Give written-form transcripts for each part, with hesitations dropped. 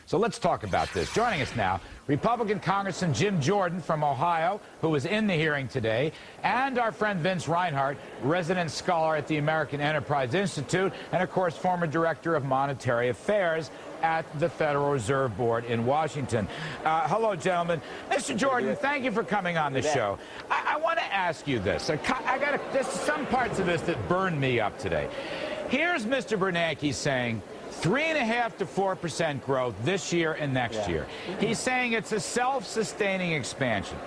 So let's talk about this. Joining us now, Republican Congressman Jim Jordan from Ohio, who was in the hearing today, and our friend Vince Reinhart, resident scholar at the American Enterprise Institute, and of course, former director of monetary affairs at the Federal Reserve Board in Washington. Hello, gentlemen. Mr. Jordan, thank you for coming on the show. I want to ask you this. There's some parts of this that burned me up today. Here's Mr. Bernanke saying 3.5% to 4% growth this year and next year. He's saying it's a self-sustaining expansion.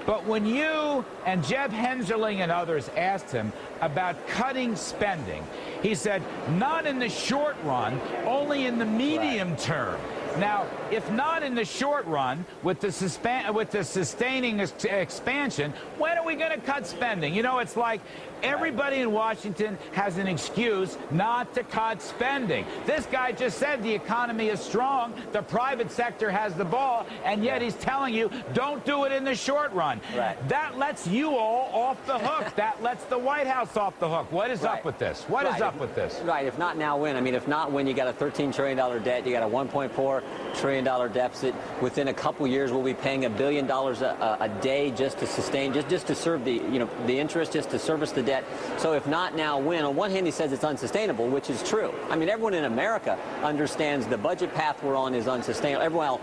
But when you and Jeb Hensarling and others asked him about cutting spending, he said, not in the short run, only in the medium term. Now, if not in the short run, with the sustaining expansion, when are we going to cut spending? You know, it's like everybody in Washington has an excuse not to cut spending. This guy just said the economy is strong, the private sector has the ball, and yet he's telling you, don't do it in the short run. That lets you all off the hook. That lets the White House off the hook. What is up with this? What is up with this? If not now, when? I mean, if not when, you got a $13 trillion debt, you got a $1.4 trillion deficit. Within a couple years, we'll be paying $1 billion a day just to sustain, just to serve the, the interest, just to service the debt. So if not now, when? On one hand, he says it's unsustainable, which is true. I mean, everyone in America understands the budget path we're on is unsustainable.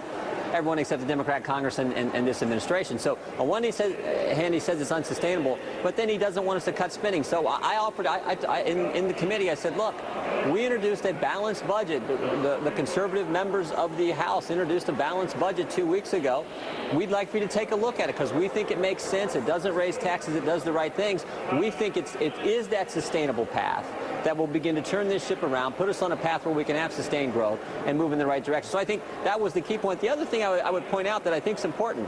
Everyone except the Democrat Congress and this administration. So on one hand, he says it's unsustainable, but then he doesn't want us to cut spending. So I offered, in the committee, I said, look, we introduced a balanced budget. The conservative members of the House introduced a balanced budget 2 weeks ago. We'd like for you to take a look at it because we think it makes sense. It doesn't raise taxes. It does the right things. We think it is that sustainable path that will begin to turn this ship around, put us on a path where we can have sustained growth and move in the right direction. So I think that was the key point. The other thing I would point out that I think is important,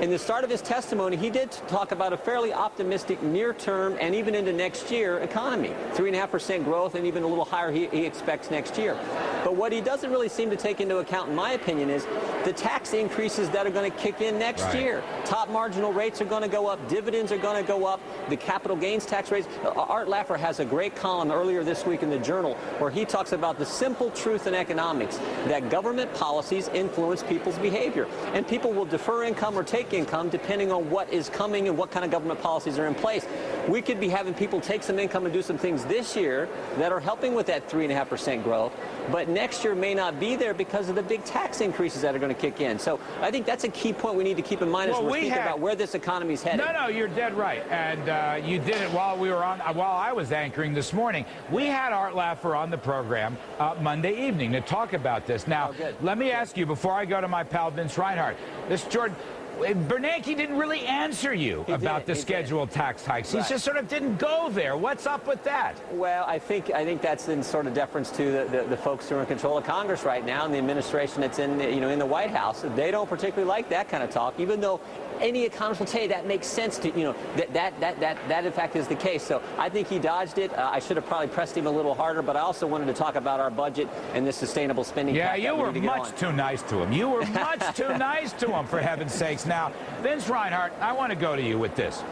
in the start of his testimony, he did talk about a fairly optimistic near-term and even into next year economy. 3.5% growth and even a little higher he expects next year. But what he doesn't really seem to take into account, in my opinion, is the tax increases that are going to kick in next year. Top marginal rates are going to go up. Dividends are going to go up. The capital gains tax rates. Art Laffer has a great column earlier this week in the Journal where he talks about the simple truth in economics, that government policies influence people's behavior. And people will defer income or take income depending on what is coming and what kind of government policies are in place. We could be having people take some income and do some things this year that are helping with that 3.5% growth, but next year may not be there because of the big tax increases that are going to kick in. So I think that's a key point we need to keep in mind as we're thinking about where this economy is headed. No, you're dead right. And you did it while I was anchoring this morning. We had Art Laffer on the program Monday evening to talk about this. Now, let me ask you, before I go to my pal Vince Reinhart, Mr. Jordan, Bernanke didn't really answer you about the scheduled tax hikes. He just sort of didn't go there. What's up with that? Well, I think that's in sort of deference to the folks who are in control of Congress right now and the administration that's in in the White House. They don't particularly like that kind of talk, even though any economist will tell you that makes sense to that in fact is the case. So I think he dodged it. I should have probably pressed him a little harder, but I also wanted to talk about our budget and this sustainable spending. Yeah, you were much too nice to him. You were much too nice to him, for heaven's sakes. Now, Vince Reinhart, I want to go to you with this.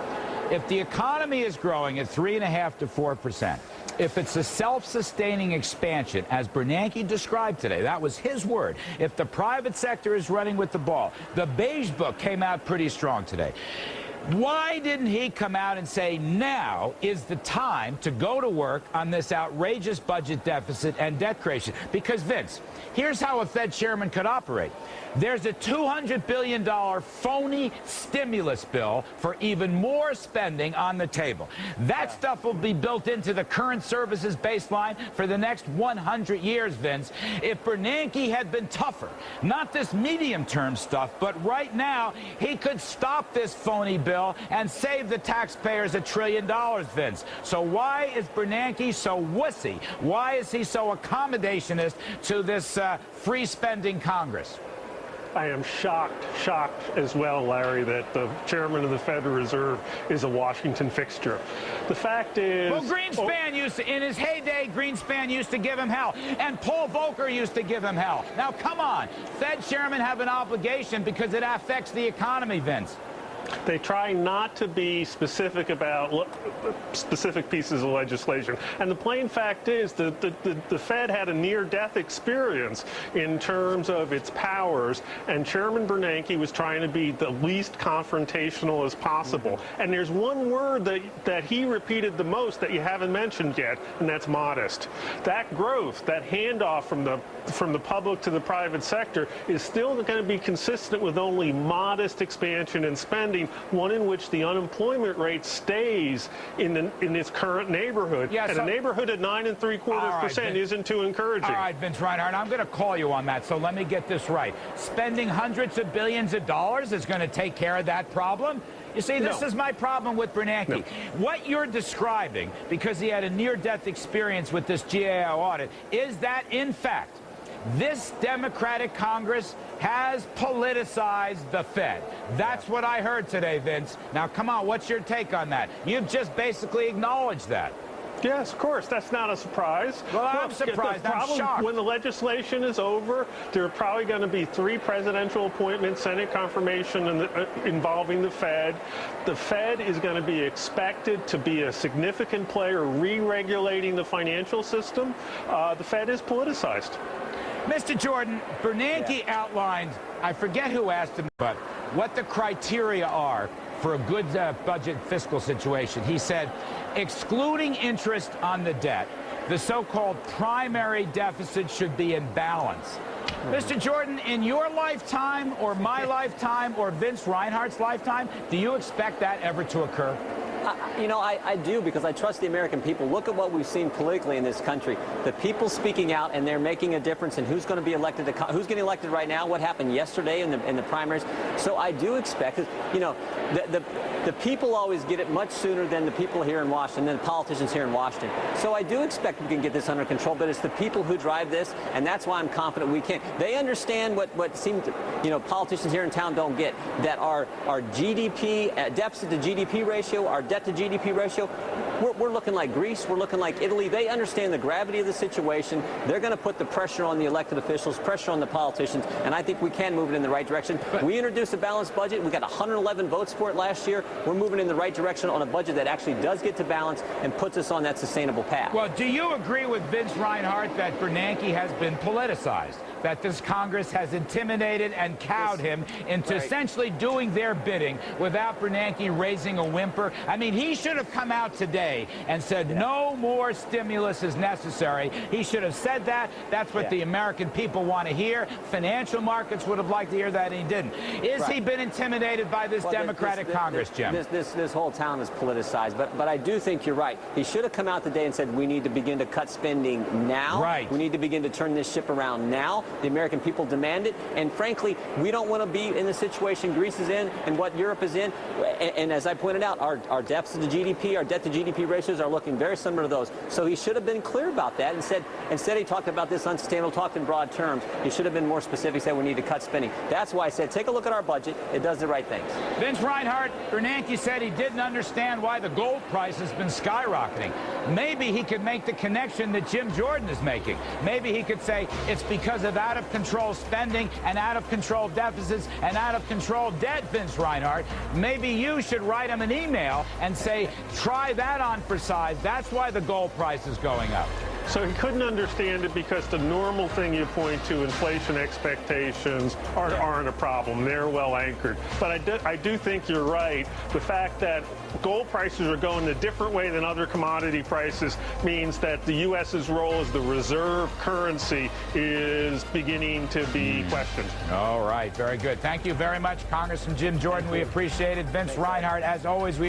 If the economy is growing at 3.5% to 4%, if it's a self-sustaining expansion, as Bernanke described today, that was his word, if the private sector is running with the ball, the Beige Book came out pretty strong today. Why didn't he come out and say now is the time to go to work on this outrageous budget deficit and debt creation? Because, Vince, here's how a Fed chairman could operate. There's a $200 billion phony stimulus bill for even more spending on the table. That stuff will be built into the current services baseline for the next 100 years, Vince. If Bernanke had been tougher, not this medium-term stuff, but right now, he could stop this phony bill and save the taxpayers $1 trillion, Vince. So why is Bernanke so wussy? Why is he so accommodationist to this free spending Congress? I am shocked as well, Larry, that the chairman of the Federal Reserve is a Washington fixture. The fact is... Well, Greenspan used to, in his heyday, Greenspan used to give him hell. And Paul Volcker used to give him hell. Now, come on. Fed chairmen have an obligation because it affects the economy, Vince. They try not to be specific about specific pieces of legislation. And the plain fact is that the Fed had a near-death experience in terms of its powers, and Chairman Bernanke was trying to be the least confrontational as possible. And there's one word that he repeated the most that you haven't mentioned yet, and that's modest. That growth, that handoff from the public to the private sector is still going to be consistent with only modest expansion in spending, one in which the unemployment rate stays in its current neighborhood. Yeah, and a neighborhood at 9 3/4% isn't too encouraging. All right, Vince Reinhart, I'm going to call you on that, so let me get this right. Spending hundreds of billions of dollars is going to take care of that problem? You see, this is my problem with Bernanke. No. What you're describing, because he had a near-death experience with this GAO audit, is that, in fact, this Democratic Congress has politicized the Fed. That's what I heard today, Vince. Now, come on, what's your take on that? You've just basically acknowledged that. Yes, of course. That's not a surprise. Well, I'm surprised. I'm shocked. When the legislation is over, there are probably going to be 3 presidential appointments, Senate confirmation involving the Fed. The Fed is going to be expected to be a significant player re-regulating the financial system. The Fed is politicized. Mr. Jordan, Bernanke outlined, I forget who asked him, but what the criteria are for a good budget fiscal situation. He said, excluding interest on the debt, the so-called primary deficit should be in balance. Mr. Jordan, in your lifetime or my lifetime or Vince Reinhart's lifetime, do you expect that ever to occur? I do, because I trust the American people. Look at what we've seen politically in this country. The people speaking out, and they're making a difference in who's going to be elected. Who's getting elected right now? What happened yesterday in the primaries? So I do expect, the people always get it much sooner than the people here in Washington, than the politicians here in Washington. So I do expect we can get this under control, but it's the people who drive this, and that's why I'm confident we can. They understand what seems, politicians here in town don't get, that our GDP, deficit to GDP ratio, our debt to GDP ratio, we're looking like Greece, we're looking like Italy. They understand the gravity of the situation. They're going to put the pressure on the elected officials, pressure on the politicians, and I think we can move it in the right direction. We introduced a balanced budget. We got 111 votes for it last year. We're moving in the right direction on a budget that actually does get to balance and puts us on that sustainable path. Well, do you agree with Vince Reinhart that Bernanke has been politicized, that this Congress has intimidated and cowed him into essentially doing their bidding without Bernanke raising a whimper? I mean, he should have come out today and said no more stimulus is necessary. He should have said that. That's what the American people want to hear. Financial markets would have liked to hear that, and he didn't. Is he been intimidated by this Democratic Congress, Jim? This whole town is politicized, but I do think you're right. He should have come out today and said we need to begin to cut spending now. Right. We need to begin to turn this ship around now. The American people demand it, and frankly, we don't want to be in the situation Greece is in and what Europe is in. And as I pointed out, our deficit to GDP, our debt to GDP ratios are looking very similar to those. So he should have been clear about that and said, instead he talked about this unsustainable, talked in broad terms. He should have been more specific, said we need to cut spending. That's why I said, take a look at our budget. It does the right things. Vince Reinhart, Bernanke said he didn't understand why the gold price has been skyrocketing. Maybe he could make the connection that Jim Jordan is making. Maybe he could say it's because of out-of-control spending and out-of-control deficits and out-of-control debt, Vince Reinhart. Maybe you should write him an email and say, try that on for size. That's why the gold price is going up. So he couldn't understand it because the normal thing you point to, inflation expectations, aren't a problem. They're well anchored. But I do think you're right. The fact that gold prices are going a different way than other commodity prices means that the U.S.'s role as the reserve currency is beginning to be questioned. All right. Very good. Thank you very much, Congressman Jim Jordan. We appreciate it. Vince Reinhart, as always, we